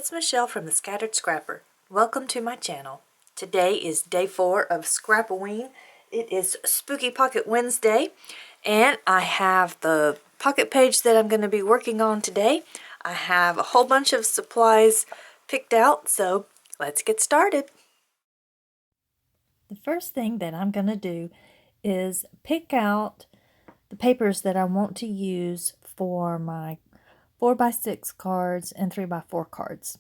it's Michelle from the Scattered Scrapper. Welcome to my channel. Today is day 4 of Scrap-O-Ween. It is Spooky Pocket Wednesday, and I have the pocket page that I'm going to be working on today. I have a whole bunch of supplies picked out, so let's get started. The first thing that I'm going to do is pick out the papers that I want to use for my 4x6 cards and 3x4 cards.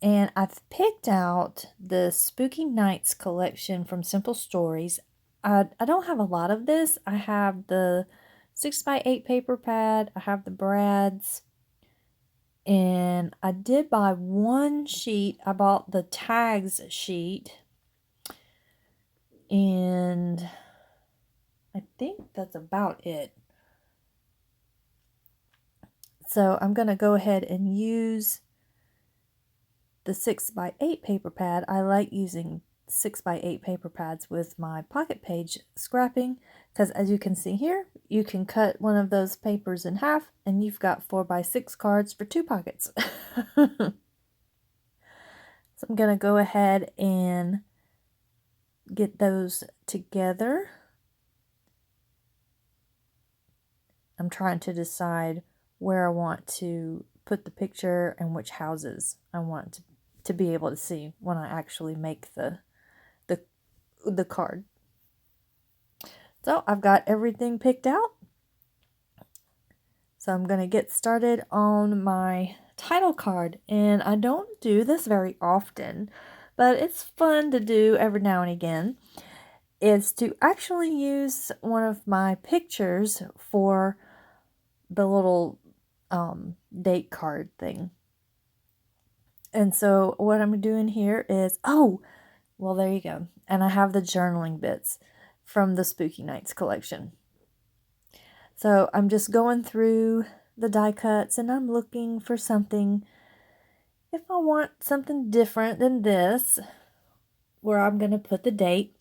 And I've picked out the Spooky Nights collection from Simple Stories. I don't have a lot of this. I have the 6x8 paper pad. I have the brads. And I did buy one sheet. I bought the tags sheet. And I think that's about it. So I'm going to go ahead and use the 6x8 paper pad. I like using 6x8 paper pads with my pocket page scrapping because, as you can see here, you can cut one of those papers in half and you've got 4x6 cards for 2 pockets. So I'm going to go ahead and get those together. I'm trying to decide where I want to put the picture and which houses I want to be able to see when I actually make the card. So I've got everything picked out. So I'm going to get started on my title card. And I don't do this very often, but it's fun to do every now and again. Is to actually use one of my pictures for the little date card thing. And so what I'm doing here is, well, there you go. And I have the journaling bits from the Spooky Nights collection. So I'm just going through the die cuts and I'm looking for something, if I want something different than this, where I'm going to put the date.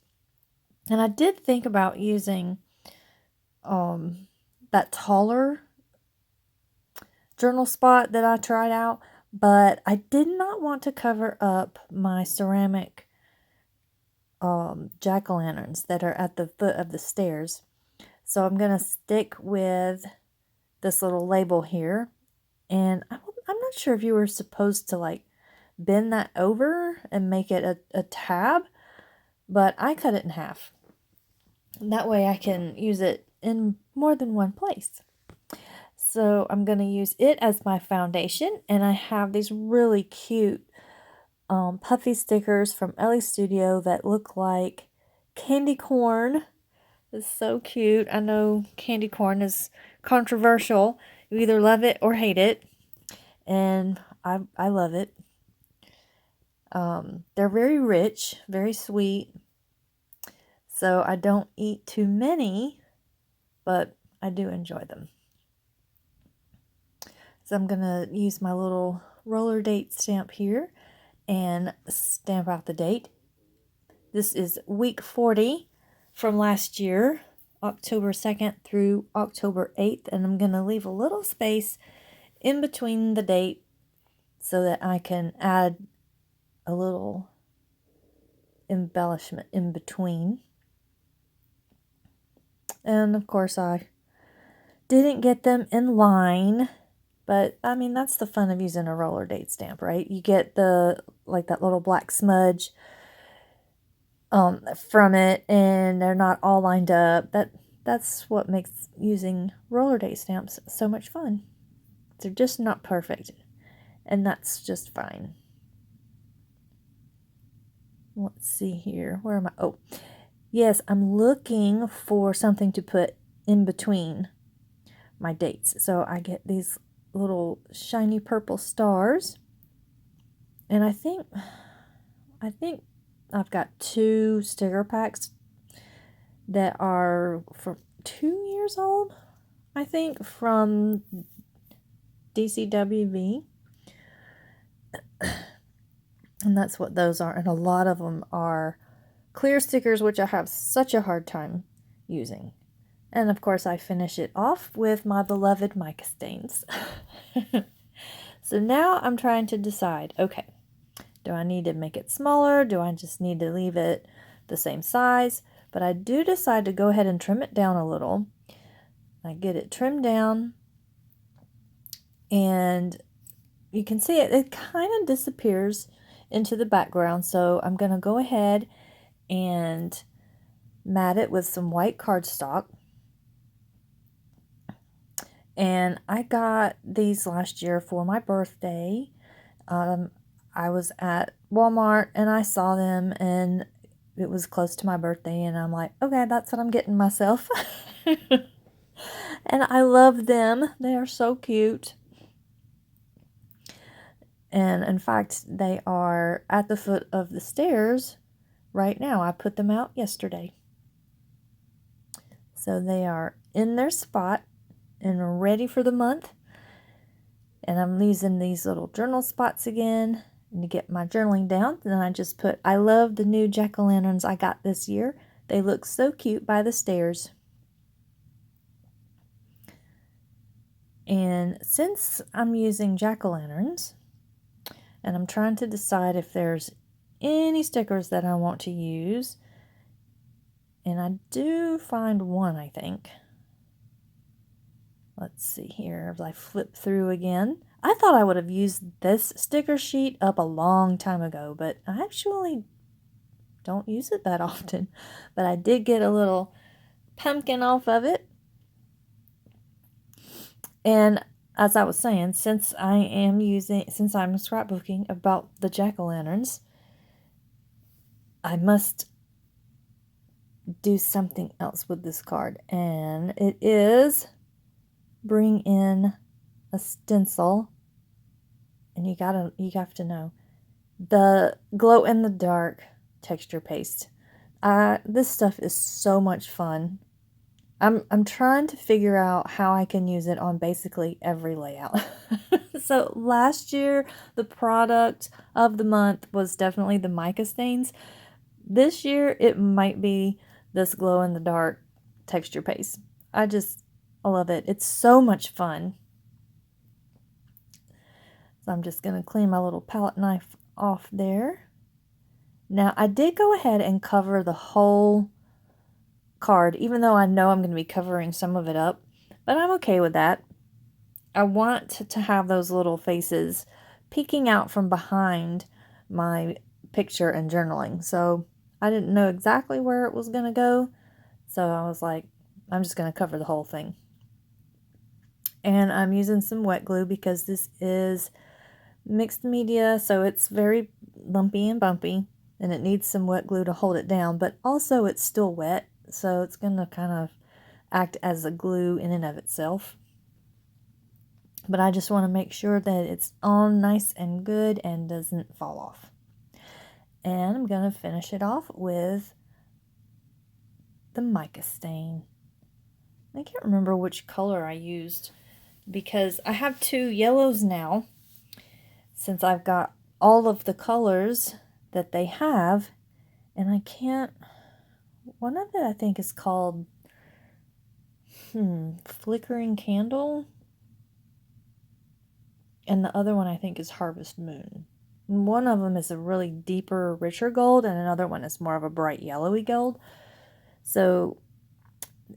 And I did think about using that taller journal spot that I tried out, but I did not want to cover up my ceramic jack-o'-lanterns that are at the foot of the stairs. So I'm going to stick with this little label here. And I'm not sure if you were supposed to like bend that over and make it a tab, but I cut it in half. And that way I can use it in more than one place. So I'm going to use it as my foundation, and I have these really cute puffy stickers from Ellie's Studio that look like candy corn. It's so cute. I know candy corn is controversial. You either love it or hate it, and I love it. They're very rich, very sweet, so I don't eat too many, but I do enjoy them. So I'm going to use my little roller date stamp here and stamp out the date. This is week 40 from last year, October 2nd through October 8th. And I'm going to leave a little space in between the date so that I can add a little embellishment in between. And of course I didn't get them in line. But, I mean, that's the fun of using a roller date stamp, right? You get that little black smudge from it, and they're not all lined up. That's what makes using roller date stamps so much fun. They're just not perfect, and that's just fine. Let's see here. Where am I? Oh, yes, I'm looking for something to put in between my dates. So I get these little shiny purple stars, and I think I've got 2 sticker packs that are for 2 years old, I think, from DCWV, and that's what those are. And a lot of them are clear stickers, which I have such a hard time using. And of course I finish it off with my beloved mica stains. So now I'm trying to decide, okay, do I need to make it smaller? Do I just need to leave it the same size? But I do decide to go ahead and trim it down a little. I get it trimmed down, and you can see it kind of disappears into the background. So I'm going to go ahead and mat it with some white cardstock. And I got these last year for my birthday. I was at Walmart and I saw them, and it was close to my birthday, and I'm like, okay, that's what I'm getting myself. And I love them. They are so cute. And in fact, they are at the foot of the stairs right now. I put them out yesterday. So they are in their spot and ready for the month. And I'm using these little journal spots again and to get my journaling down. And then I just put, I love the new jack-o'-lanterns I got this year. They look so cute by the stairs. And since I'm using jack-o'-lanterns, and I'm trying to decide if there's any stickers that I want to use, and I do find one, I think. Let's see here, as I flip through again. I thought I would have used this sticker sheet up a long time ago, but I actually don't use it that often. But I did get a little pumpkin off of it. And as I was saying, since I'm scrapbooking about the jack-o'-lanterns, I must do something else with this card. And it is bring in a stencil. And you have to know the glow in the dark texture paste. This stuff is so much fun. I'm trying to figure out how I can use it on basically every layout. So last year, the product of the month was definitely the mica stains. This year, it might be this glow in the dark texture paste. I love it. It's so much fun. So I'm just going to clean my little palette knife off there. Now, I did go ahead and cover the whole card, even though I know I'm going to be covering some of it up, but I'm okay with that. I want to have those little faces peeking out from behind my picture and journaling. So I didn't know exactly where it was going to go. So I was like, I'm just going to cover the whole thing. And I'm using some wet glue because this is mixed media, so it's very lumpy and bumpy, and it needs some wet glue to hold it down, but also it's still wet, so it's going to kind of act as a glue in and of itself. But I just want to make sure that it's on nice and good and doesn't fall off. And I'm going to finish it off with the mica stain. I can't remember which color I used because I have two yellows now, since I've got all of the colors that they have, and I can't, one of it I think is called Flickering Candle, and the other one I think is Harvest Moon. One of them is a really deeper, richer gold, and another one is more of a bright yellowy gold. So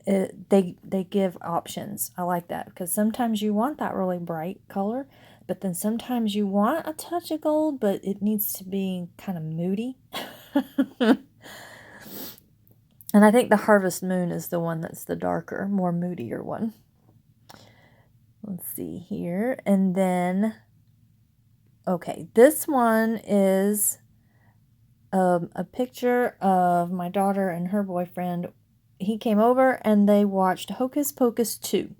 they give options. I like that, because sometimes you want that really bright color, but then sometimes you want a touch of gold, but it needs to be kind of moody. And I think the Harvest Moon is the one that's the darker, more moodier one. Let's see here. And then, okay, this one is a picture of my daughter and her boyfriend. He came over and they watched Hocus Pocus 2.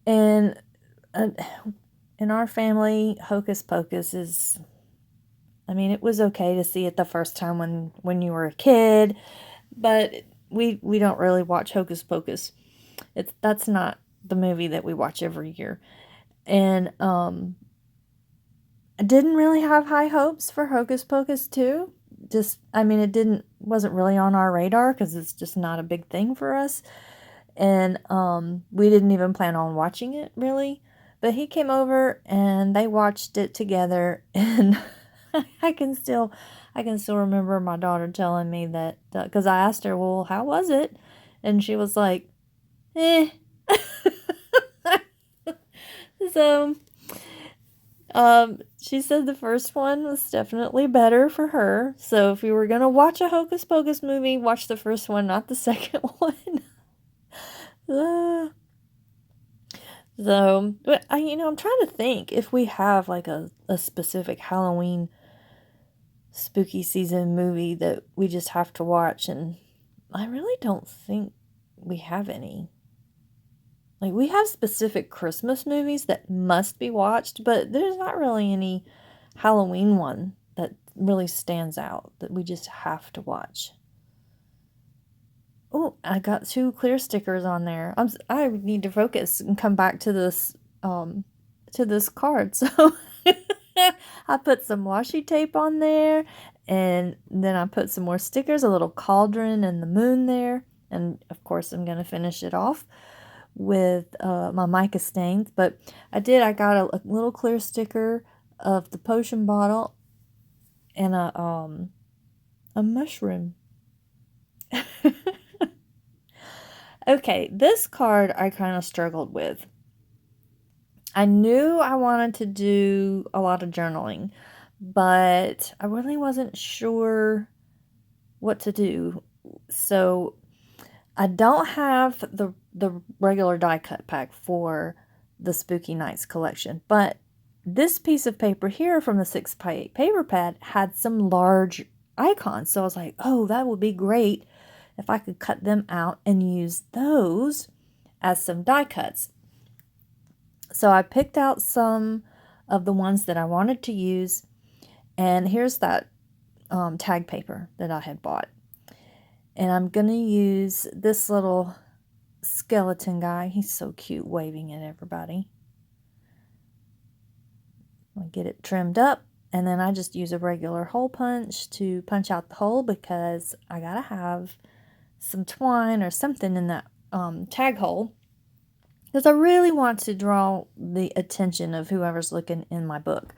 And in our family, Hocus Pocus is, I mean, it was okay to see it the first time when you were a kid, but we don't really watch Hocus Pocus. That's not the movie that we watch every year. And I didn't really have high hopes for Hocus Pocus 2. It wasn't really on our radar because it's just not a big thing for us. And we didn't even plan on watching it, really. But he came over and they watched it together, and I can still remember my daughter telling me that, because I asked her, well, how was it? And she was like, eh. So, she said the first one was definitely better for her. So if you were gonna watch a Hocus Pocus movie, watch the first one, not the second one. So, but I'm trying to think if we have like a specific Halloween spooky season movie that we just have to watch, and I really don't think we have any. Like, we have specific Christmas movies that must be watched, but there's not really any Halloween one that really stands out that we just have to watch. Oh, I got 2 clear stickers on there. I need to focus and come back to this card. So I put some washi tape on there, and then I put some more stickers, a little cauldron and the moon there, and of course I'm going to finish it off with my mica stains. But I got a little clear sticker of the potion bottle and a mushroom. Okay, this card I kind of struggled with. I knew I wanted to do a lot of journaling, but I really wasn't sure what to do. So I don't have the regular die cut pack for the Spooky Nights collection, but this piece of paper here from the 6x8 paper pad had some large icons. So I was like, oh, that would be great if I could cut them out and use those as some die cuts. So I picked out some of the ones that I wanted to use, and here's that tag paper that I had bought. And I'm going to use this little skeleton guy. He's so cute, waving at everybody. I'll get it trimmed up, and then I just use a regular hole punch to punch out the hole, because I gotta have some twine or something in that tag hole, because I really want to draw the attention of whoever's looking in my book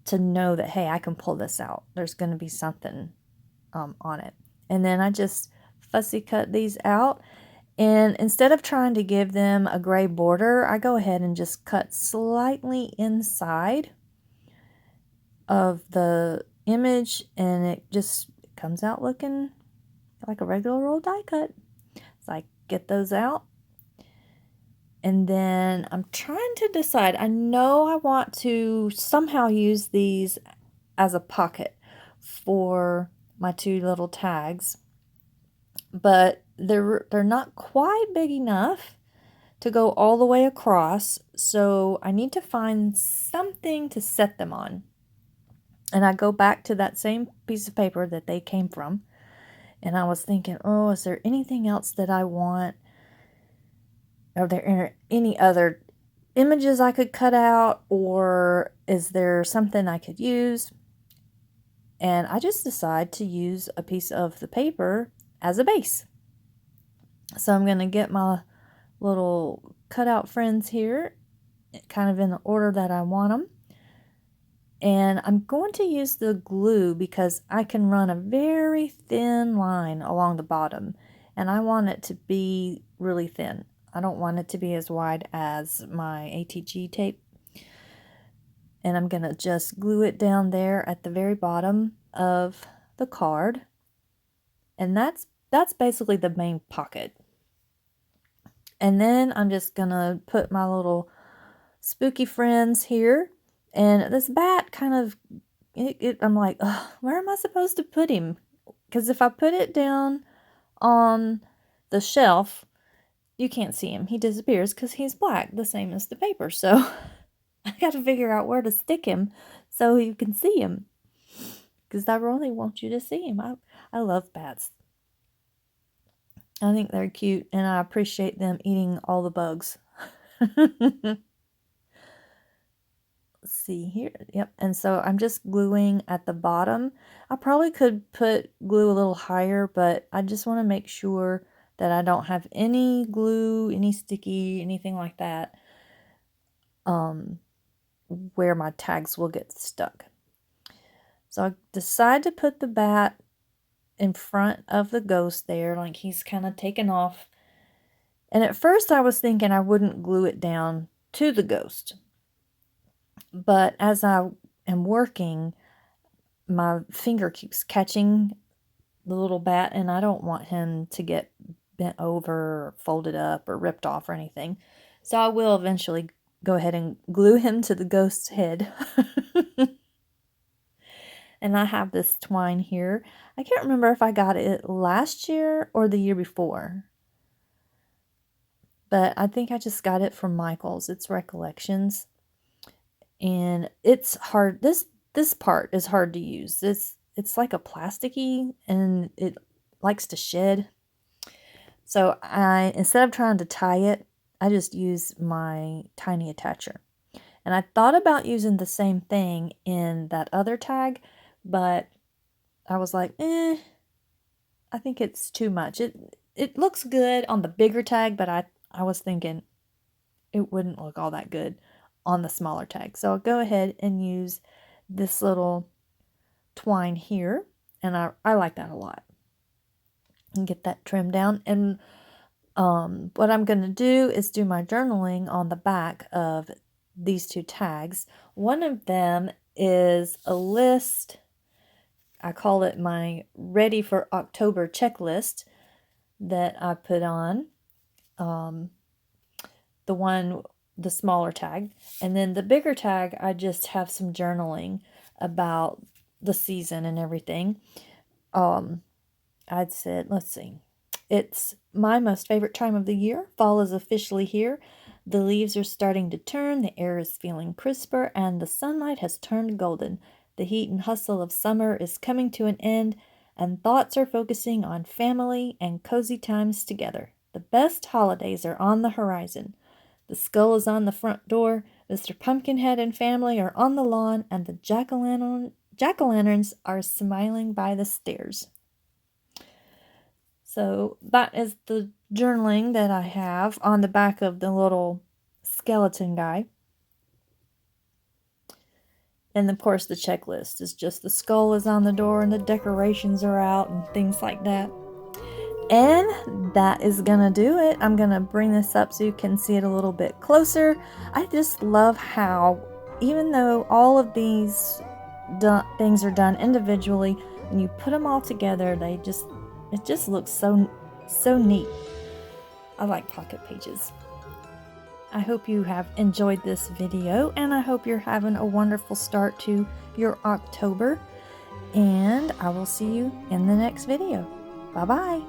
to know that, hey, I can pull this out. There's going to be something on it. And then I just fussy cut these out. And instead of trying to give them a gray border, I go ahead and just cut slightly inside of the image, and it just comes out looking like a regular old die cut. So I get those out. And then I'm trying to decide. I know I want to somehow use these as a pocket for my 2 little tags, but they're not quite big enough to go all the way across, so I need to find something to set them on. And I go back to that same piece of paper that they came from, and I was thinking, oh, is there anything else that I want? Are there any other images I could cut out, or is there something I could use? And I just decide to use a piece of the paper as a base. So I'm going to get my little cutout friends here, kind of in the order that I want them. And I'm going to use the glue because I can run a very thin line along the bottom, and I want it to be really thin. I don't want it to be as wide as my ATG tape. And I'm going to just glue it down there at the very bottom of the card. And that's basically the main pocket. And then I'm just going to put my little spooky friends here. And this bat kind of, I'm like, where am I supposed to put him? Because if I put it down on the shelf, you can't see him. He disappears because he's black, the same as the paper. So I got to figure out where to stick him so you can see him, because I really want you to see him. I love bats. I think they're cute, and I appreciate them eating all the bugs. Let's see here. Yep. And so I'm just gluing at the bottom. I probably could put glue a little higher, but I just want to make sure that I don't have any glue, any sticky, anything like that where my tags will get stuck. So I decide to put the bat in front of the ghost there, like he's kind of taken off. And at first I was thinking I wouldn't glue it down to the ghost. But as I am working, my finger keeps catching the little bat, and I don't want him to get bent over or folded up or ripped off or anything. So I will eventually go ahead and glue him to the ghost's head. And I have this twine here. I can't remember if I got it last year or the year before. But I think I just got it from Michael's. It's Recollections. And it's hard. This part is hard to use. It's like a plasticky, and it likes to shed. So instead of trying to tie it, I just use my tiny attacher. And I thought about using the same thing in that other tag, but I was like, I think it's too much. It looks good on the bigger tag, but I was thinking it wouldn't look all that good on the smaller tag. So I'll go ahead and use this little twine here, and I like that a lot. And get that trimmed down. And what I'm going to do is do my journaling on the back of these two tags. One of them is a list. I call it my Ready for October checklist that I put on. The smaller tag. And then the bigger tag, I just have some journaling about the season and everything. I'd said, let's see. It's my most favorite time of the year. Fall is officially here. The leaves are starting to turn, the air is feeling crisper, and the sunlight has turned golden. The heat and hustle of summer is coming to an end, and thoughts are focusing on family and cozy times together. The best holidays are on the horizon. The skull is on the front door, Mr. Pumpkinhead and family are on the lawn, and the jack-o'-lanterns are smiling by the stairs. So that is the journaling that I have on the back of the little skeleton guy. And of course the checklist is just the skull is on the door and the decorations are out and things like that. And that is gonna do it. I'm gonna bring this up so you can see it a little bit closer. I just love how, even though all of these things are done individually, when you put them all together, it just looks so neat. I like pocket pages. I hope you have enjoyed this video, and I hope you're having a wonderful start to your October. And I will see you in the next video. Bye-bye.